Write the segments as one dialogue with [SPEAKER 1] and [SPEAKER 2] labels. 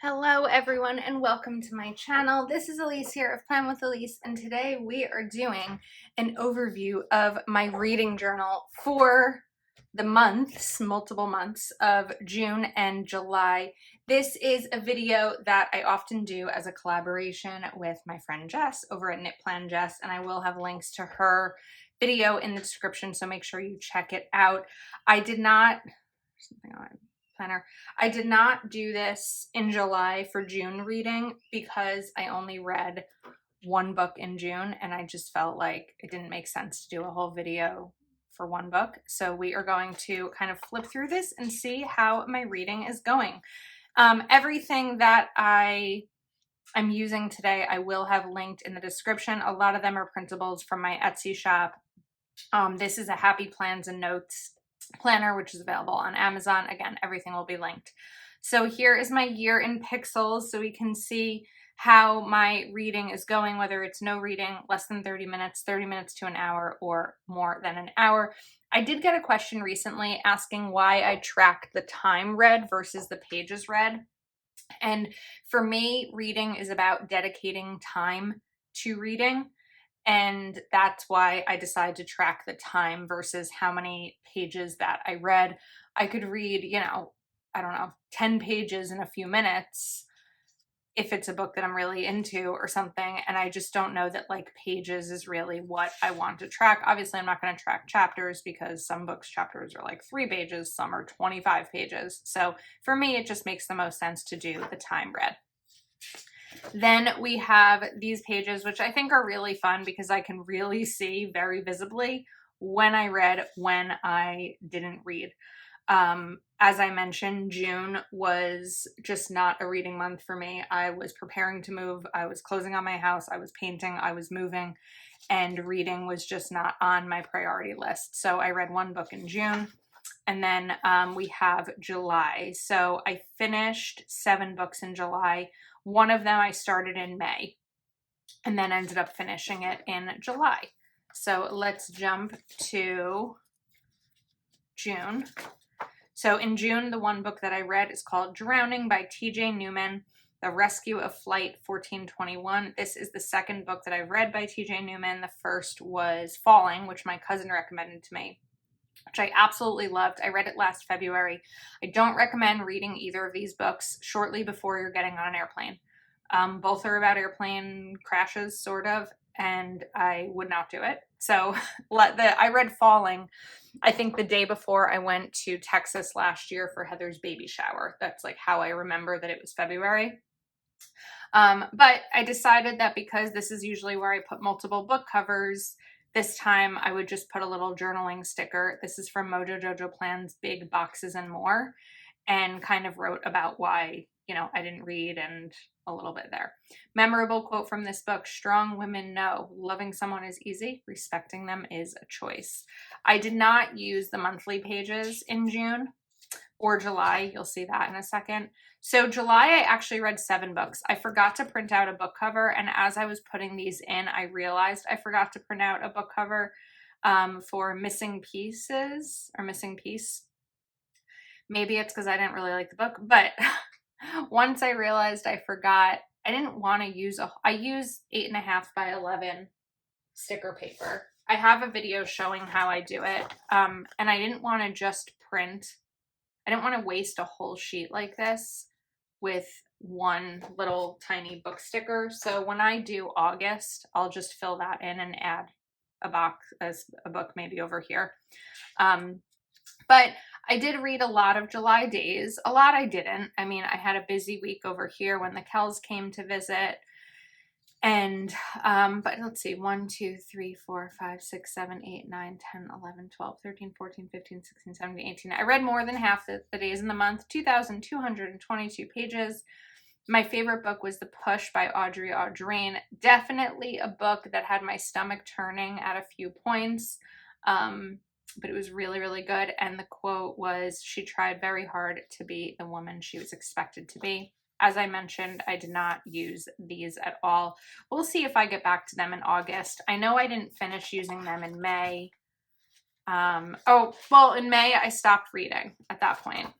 [SPEAKER 1] Hello everyone and welcome to my channel. This is Elise here of Plan with Elise, and today we are doing an overview of my reading journal for the multiple months of June and July. This is a video that I often do as a collaboration with my friend Jess over at Knit Plan Jess, and I will have links to her video in the description, so make sure you check it out. I did not do this in July for June reading because I only read one book in June and I just felt like it didn't make sense to do a whole video for one book. So we are going to kind of flip through this and see how my reading is going. Everything that I'm using today, I will have linked in the description. A lot of them are printables from my Etsy shop. This is a Happy Plans and Notes planner, which is available on Amazon. Again, everything will be linked. So here is my year in pixels, so we can see how my reading is going, whether it's no reading, less than 30 minutes to an hour, or more than an hour. I did get a question recently asking why I track the time read versus the pages read. And for me, reading is about dedicating time to reading. And that's why I decided to track the time versus how many pages that I read. I could read, I don't know, 10 pages in a few minutes if it's a book that I'm really into or something. And I just don't know that like pages is really what I want to track. Obviously, I'm not going to track chapters because some books' chapters are like 3 pages, some are 25 pages. So for me, it just makes the most sense to do the time read. Then we have these pages, which I think are really fun because I can really see very visibly when I read, when I didn't read. As I mentioned, June was just not a reading month for me. I was preparing to move. I was closing on my house. I was painting. I was moving, and reading was just not on my priority list. So I read one book in June. And then we have July. So I finished 7 books in July. One of them I started in May and then ended up finishing it in July. So let's jump to June. So in June, the one book that I read is called Drowning by T.J. Newman, The Rescue of Flight 1421. This is the second book that I've read by T.J. Newman. The first was Falling, which my cousin recommended to me, which I absolutely loved. I read it last February. I don't recommend reading either of these books shortly before you're getting on an airplane. Both are about airplane crashes, sort of, and I would not do it. So I read Falling, I think the day before I went to Texas last year for Heather's baby shower. That's like how I remember that it was February. But I decided that because this is usually where I put multiple book covers, this time I would just put a little journaling sticker. This is from Mojo Jojo Plan's Big Boxes and More, and kind of wrote about why, I didn't read and a little bit there. Memorable quote from this book: strong women know loving someone is easy, respecting them is a choice. I did not use the monthly pages in June or July. You'll see that in a second. So July, I actually read 7 books. I forgot to print out a book cover, and as I was putting these in, I realized I forgot to print out a book cover for Missing Pieces or Missing Piece. Maybe it's because I didn't really like the book, but once I realized I forgot, I didn't want to use I use 8.5 by 11 sticker paper. I have a video showing how I do it, and I didn't want to just print. I didn't want to waste a whole sheet like this with one little tiny book sticker. So when I do August, I'll just fill that in and add a book maybe over here. But I did read a lot of July days. A lot I didn't. I mean, I had a busy week over here when the Kells came to visit. And, but let's see, 1, 2, 3, 4, 5, 6, 7, 8, 9, 10, 11, 12, 13, 14, 15, 16, 17, 18. I read more than half the days in the month, 2,222 pages. My favorite book was The Push by Audrey Audrain. Definitely a book that had my stomach turning at a few points, but it was really, really good. And the quote was, she tried very hard to be the woman she was expected to be. As I mentioned, I did not use these at all. We'll see if I get back to them in August. I know I didn't finish using them in May. In May, I stopped reading at that point.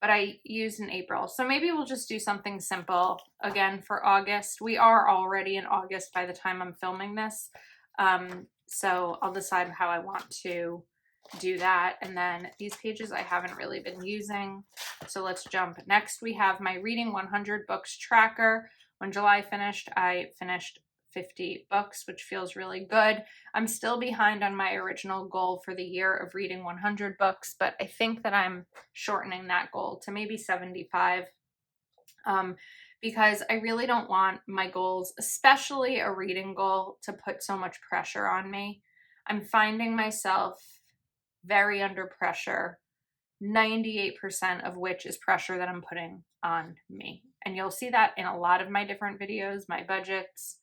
[SPEAKER 1] but I used in April. So maybe we'll just do something simple again for August. We are already in August by the time I'm filming this. So I'll decide how I want to do that. And then these pages I haven't really been using. So let's jump. Next, we have my Reading 100 Books tracker. When July finished, I finished 50 books, which feels really good. I'm still behind on my original goal for the year of reading 100 books, but I think that I'm shortening that goal to maybe 75. Because I really don't want my goals, especially a reading goal, to put so much pressure on me. I'm finding myself very under pressure, 98% of which is pressure that I'm putting on me. And you'll see that in a lot of my different videos, my budgets,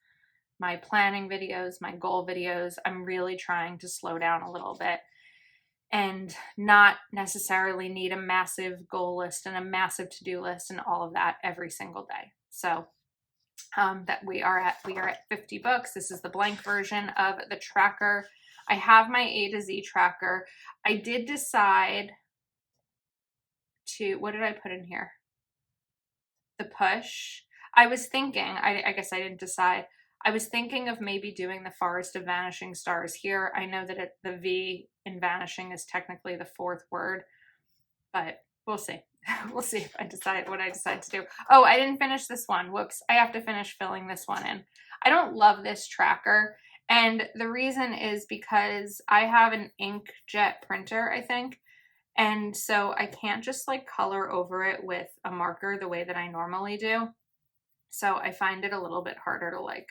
[SPEAKER 1] my planning videos, my goal videos. I'm really trying to slow down a little bit and not necessarily need a massive goal list and a massive to-do list and all of that every single day. So that we are at 50 books. This is the blank version of the tracker. I have my A to Z tracker. I did decide to, what did I put in here? The push. I was thinking, I guess I didn't decide. I was thinking of maybe doing the Forest of Vanishing Stars here. I know that the V in vanishing is technically the fourth word, but we'll see. We'll see if I decide what I decide to do. Oh, I didn't finish this one. Whoops. I have to finish filling this one in. I don't love this tracker. And the reason is because I have an inkjet printer, I think. And so I can't just like color over it with a marker the way that I normally do. So I find it a little bit harder to like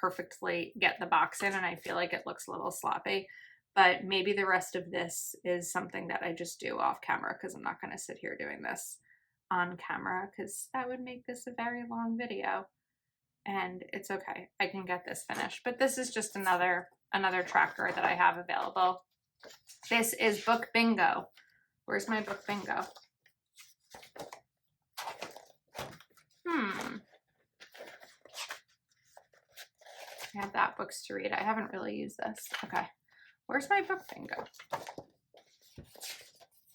[SPEAKER 1] perfectly get the box in, and I feel like it looks a little sloppy. But maybe the rest of this is something that I just do off camera, because I'm not going to sit here doing this on camera, because that would make this a very long video. And it's okay. I can get this finished. But this is just another tracker that I have available. This is Book Bingo. Where's my Book Bingo? I have that, books to read. I haven't really used this. Okay. Where's my Book Bingo?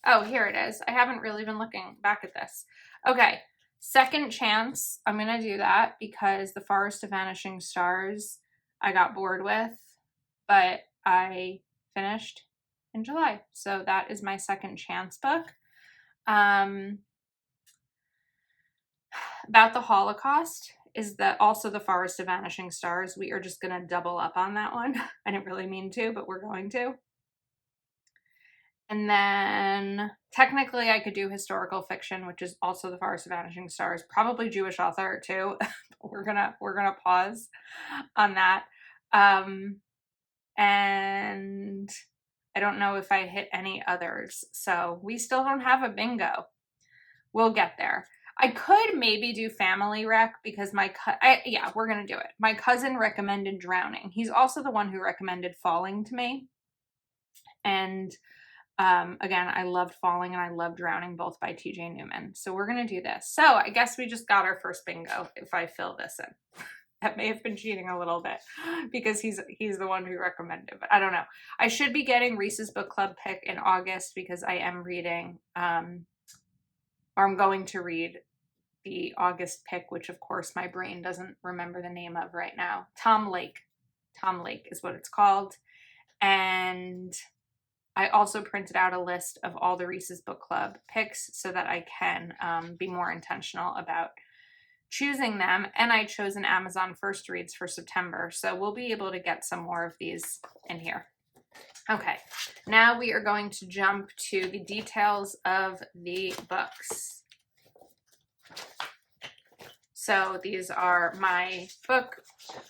[SPEAKER 1] Oh, here it is. I haven't really been looking back at this. Okay. Second chance. I'm going to do that because the Forest of Vanishing Stars I got bored with, but I finished in July. So that is my second chance book. About the Holocaust is also the Forest of Vanishing Stars. We are just going to double up on that one. I didn't really mean to, but we're going to. And then technically I could do historical fiction, which is also the Forest of Vanishing Stars, probably Jewish author too. we're gonna pause on that. And I don't know if I hit any others. So we still don't have a bingo. We'll get there. I could maybe do Family Rec because yeah, we're going to do it. My cousin recommended Drowning. He's also the one who recommended Falling to me. And again, I loved Falling and I loved Drowning, both by T.J. Newman. So we're going to do this. So I guess we just got our first bingo if I fill this in. That may have been cheating a little bit because he's the one who recommended it, but I don't know. I should be getting Reese's Book Club pick in August because I am reading, or I'm going to read the August pick, which of course my brain doesn't remember the name of right now. Tom Lake. Tom Lake is what it's called. And I also printed out a list of all the Reese's Book Club picks so that I can be more intentional about choosing them. And I chose an Amazon First Reads for September. So we'll be able to get some more of these in here. Okay, now we are going to jump to the details of the books. So these are my book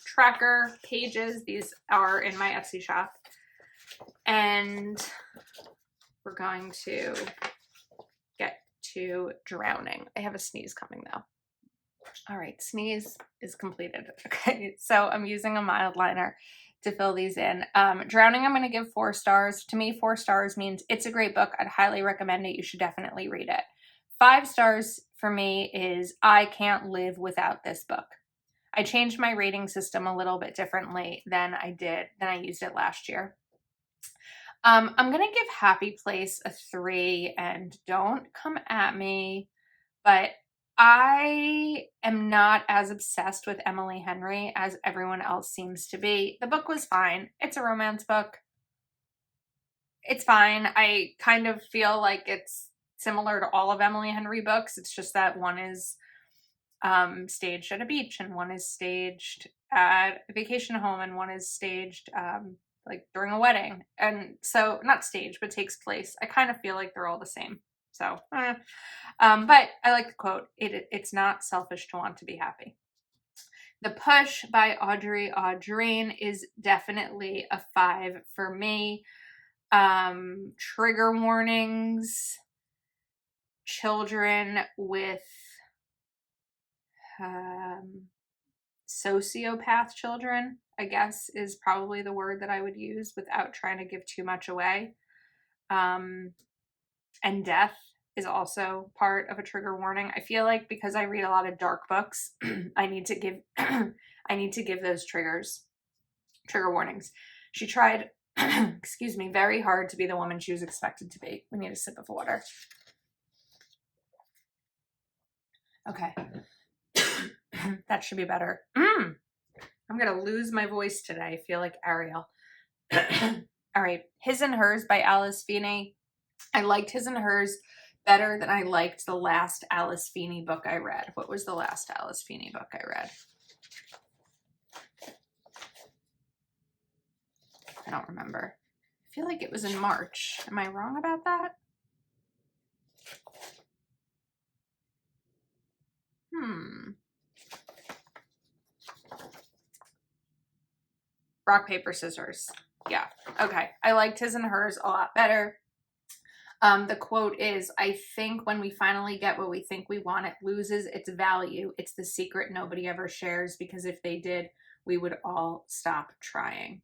[SPEAKER 1] tracker pages. These are in my Etsy shop. And we're going to get to Drowning. I have a sneeze coming though. All right, sneeze is completed. Okay, so I'm using a mild liner to fill these in. Drowning, I'm going to give 4 stars. To me, 4 stars means it's a great book. I'd highly recommend it. You should definitely read it. 5 stars for me is I can't live without this book. I changed my rating system a little bit differently than I used it last year. I'm gonna give Happy Place a 3, and don't come at me, but I am not as obsessed with Emily Henry as everyone else seems to be. The book was fine. It's a romance book. It's fine. I kind of feel like it's similar to all of Emily Henry books. It's just that one is staged at a beach, and one is staged at a vacation home, and one is staged like during a wedding. And so, not staged, but takes place. I kind of feel like they're all the same. So, but I like the quote. It's not selfish to want to be happy. The Push by Audrey Audrain is definitely a 5 for me. Trigger warnings, children with sociopath children, I guess, is probably the word that I would use without trying to give too much away. And death is also part of a trigger warning. I feel like because I read a lot of dark books, I need to give I need to give those trigger warnings. She tried excuse me, very hard to be the woman she was expected to be. We need a sip of water. Okay. That should be better. I'm going to lose my voice today. I feel like Ariel. All right. His and Hers by Alice Feeney. I liked His and Hers better than I liked the last Alice Feeney book I read. What was the last Alice Feeney book I read? I don't remember. I feel like it was in March. Am I wrong about that? Rock, paper, scissors. Yeah. Okay. I liked His and Hers a lot better. The quote is, I think when we finally get what we think we want, it loses its value. It's the secret nobody ever shares, because if they did, we would all stop trying.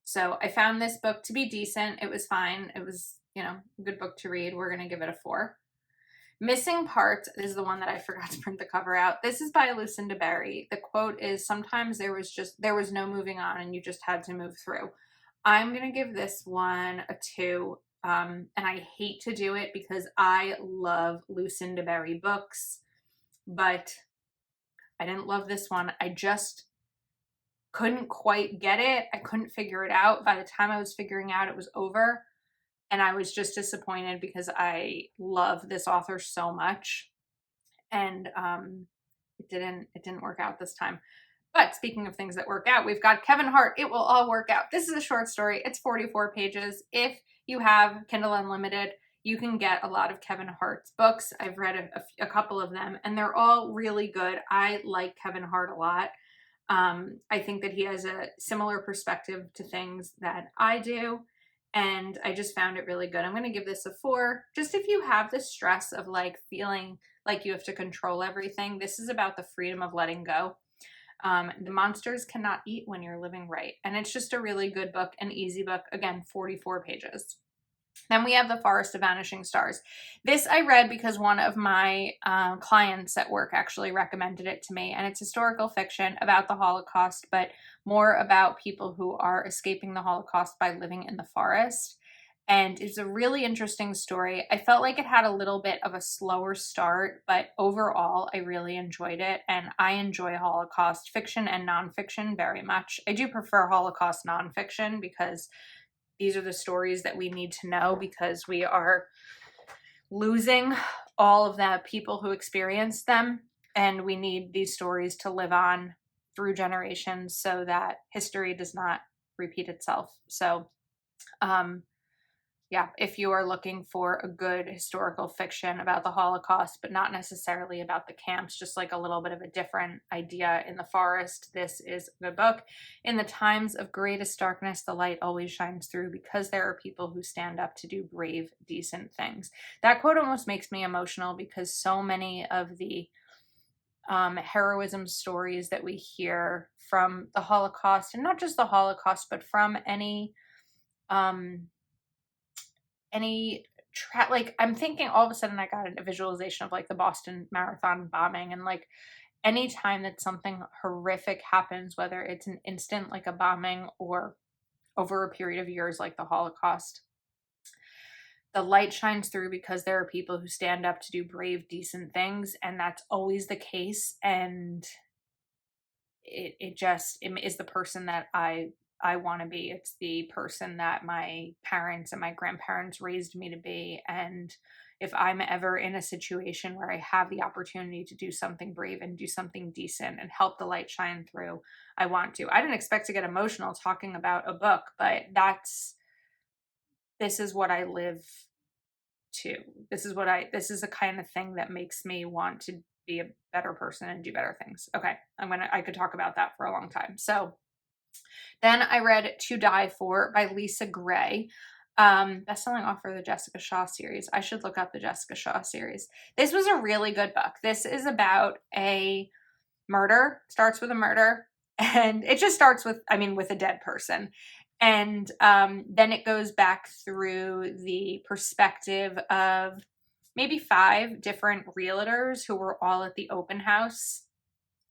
[SPEAKER 1] So I found this book to be decent. It was fine. It was, a good book to read. We're going to give it a 4. Missing Parts is the one that I forgot to print the cover out. This is by Lucinda Berry. The quote is, sometimes there was no moving on and you just had to move through. I'm going to give this one a 2. And I hate to do it because I love Lucinda Berry books, but I didn't love this one. I just couldn't quite get it. I couldn't figure it out. By the time I was figuring out, it was over. And I was just disappointed because I love this author so much. And it didn't work out this time. But speaking of things that work out, we've got Kevin Hart, It Will All Work Out. This is a short story. It's 44 pages. If you have Kindle Unlimited, you can get a lot of Kevin Hart's books. I've read a couple of them, and they're all really good. I like Kevin Hart a lot. I think that he has a similar perspective to things that I do, and I just found it really good. I'm going to give this a 4. Just if you have the stress of like feeling like you have to control everything, this is about the freedom of letting go. The monsters cannot eat when you're living right. And it's just a really good book, an easy book. Again, 44 pages. Then we have The Forest of Vanishing Stars. This I read because one of my clients at work actually recommended it to me. And it's historical fiction about the Holocaust, but more about people who are escaping the Holocaust by living in the forest. And it's a really interesting story. I felt like it had a little bit of a slower start, but overall, I really enjoyed it. And I enjoy Holocaust fiction and nonfiction very much. I do prefer Holocaust nonfiction because these are the stories that we need to know, because we are losing all of the people who experienced them. And we need these stories to live on through generations so that history does not repeat itself. So, yeah, if you are looking for a good historical fiction about the Holocaust, but not necessarily about the camps, just like a little bit of a different idea in the forest, this is a good book. In the times of greatest darkness, the light always shines through, because there are people who stand up to do brave, decent things. That quote almost makes me emotional, because so many of the heroism stories that we hear from the Holocaust, and not just the Holocaust, but from any like, I'm thinking all of a sudden I got a visualization of like the Boston Marathon bombing, and like anytime that something horrific happens, whether it's an instant like a bombing or over a period of years like the Holocaust, the light shines through because there are people who stand up to do brave, decent things, and that's always the case. And it is the person that I want to be. It's the person that my parents and my grandparents raised me to be. And if I'm ever in a situation where I have the opportunity to do something brave and do something decent and help the light shine through, I want to. I didn't expect to get emotional talking about a book, but this is what I live to. This is the kind of thing that makes me want to be a better person and do better things. Okay, I could talk about that for a long time. So then I read To Die For by Lisa Gray. Best-selling author of the Jessica Shaw series. I should look up the Jessica Shaw series. This was a really good book. This is about a murder, starts with a murder, and it just starts with a dead person. And then it goes back through the perspective of maybe 5 different realtors who were all at the open house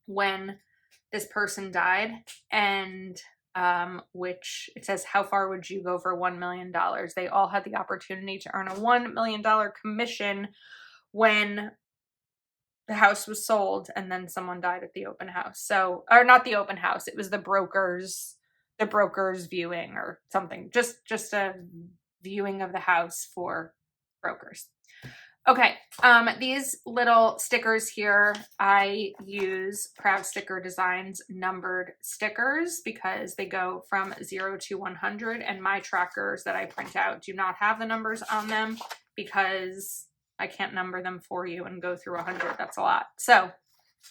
[SPEAKER 1] when this person died. And which it says, how far would you go for $1 million? They all had the opportunity to earn a $1 million commission when the house was sold, and then someone died at the open house. So, or not the open house, it was the broker's viewing or something. Just a viewing of the house for brokers. Okay, these little stickers here, I use Proud Sticker Designs numbered stickers because they go from 0 to 100, and my trackers that I print out do not have the numbers on them because I can't number them for you and go through 100. That's a lot. So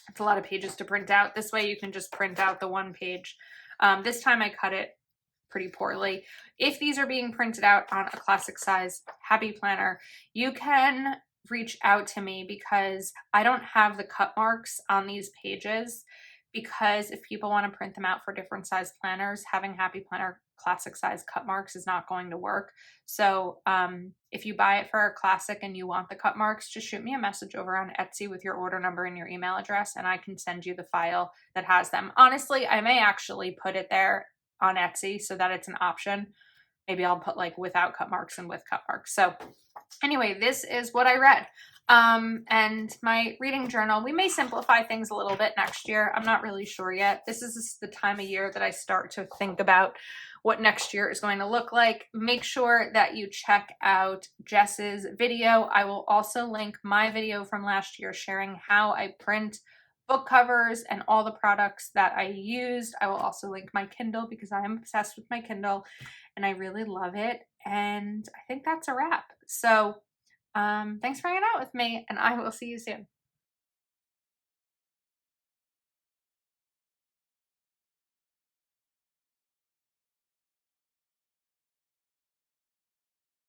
[SPEAKER 1] it's a lot of pages to print out. This way you can just print out the one page. This time I cut it pretty poorly. If these are being printed out on a classic size Happy Planner, you can reach out to me because I don't have the cut marks on these pages, because if people want to print them out for different size planners, having Happy Planner classic size cut marks is not going to work. So if you buy it for a classic and you want the cut marks, just shoot me a message over on Etsy with your order number and your email address, and I can send you the file that has them. Honestly, I may actually put it there on Etsy so that it's an option. Maybe I'll put like without cut marks and with cut marks. So anyway, this is what I read. And my reading journal, we may simplify things a little bit next year. I'm not really sure yet. This is the time of year that I start to think about what next year is going to look like. Make sure that you check out Jess's video. I will also link my video from last year sharing how I print book covers and all the products that I used. I will also link my Kindle because I am obsessed with my Kindle and I really love it. And I think that's a wrap. So thanks for hanging out with me, and I will see you soon.